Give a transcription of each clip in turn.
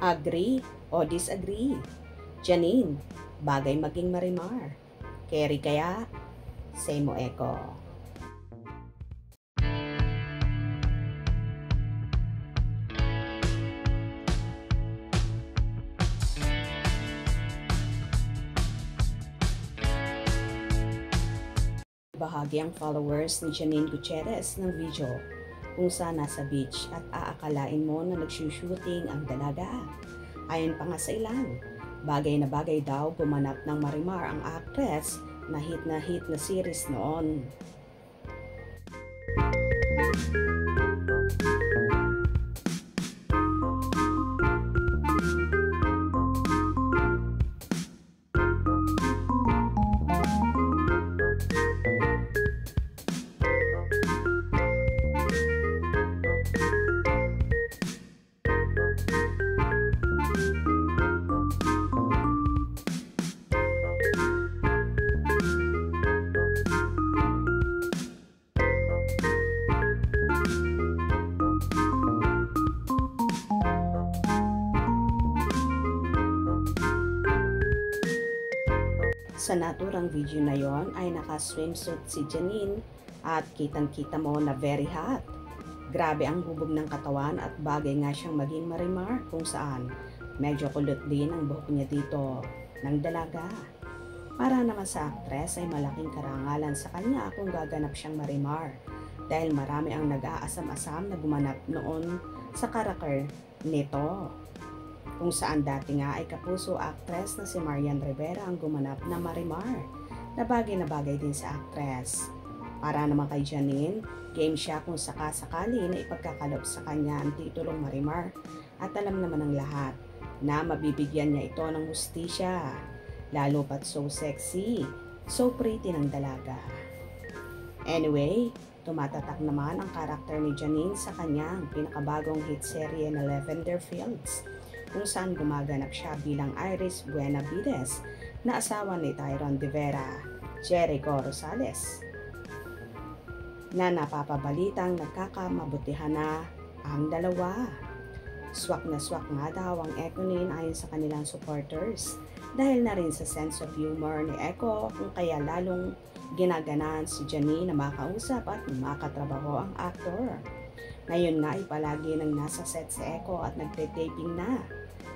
Agree o disagree? Janine, bagay maging Marimar. Kerry kaya? Say mo Eko. Bahagi ang followers ni Janine Gutierrez ng video kung saan nasa beach at aakalain mo na nagsushooting ang dalaga. Ayon pa nga sa ilan, bagay na bagay daw gumanap ng Marimar ang actress na hit na series noon. Sa naturang video na yon ay naka-swimsuit si Janine at kitang-kita mo na very hot. Grabe ang hubog ng katawan at bagay nga siyang maging Marimar kung saan medyo kulot din ang buhok niya dito ng dalaga. Para naman sa aktres ay malaking karangalan sa kanya kung gaganap siyang Marimar dahil marami ang nag-aasam-asam na gumanap noon sa karakter nito. Kung saan dati nga ay kapuso actress na si Marian Rivera ang gumanap na Marimar, na bagay din sa actress. Para naman kay Janine, game siya kung sakasakali na ipagkakaloob sa kanya ang titulong Marimar at alam naman ng lahat na mabibigyan niya ito ng hustisya, lalo pat so sexy, so pretty ng dalaga. Anyway, tumatatak naman ang karakter ni Janine sa kanyang pinakabagong hit serye na Lavender Fields, kung saan gumaganap siya bilang Iris Buenavides na asawa ni Tyron De Vera, Jericho Rosales, na napapabalitang nagkakamabutihan na ang dalawa. Swak na swak nga daw ang Ekonin ayon sa kanilang supporters dahil na rin sa sense of humor ni Eko kung kaya lalong ginaganan si Janine na makausap at makatrabaho ang aktor. Ngayon nga ay palagi nang nasa set si Eko at nagte-taping na.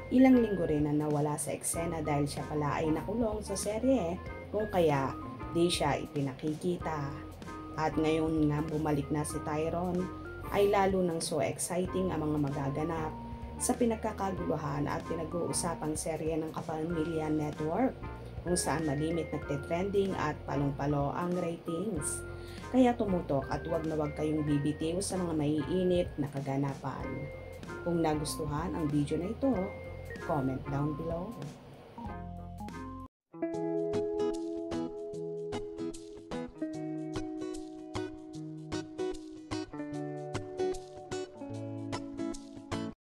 Ilang linggo rin na nawala sa eksena dahil siya pala ay nakulong sa serye kung kaya di siya ipinakikita. At ngayon nga bumalik na si Tyron ay lalo nang so exciting ang mga magaganap sa pinagkakaguluhan at pinag-uusapang serye ng Kapamilya Network kung saan malimit nagte-trending at palong-palo ang ratings. Kaya tumutok at wag na wag kayong bibitiw sa mga maiinit na kaganapan. Kung nagustuhan ang video na ito, comment down below.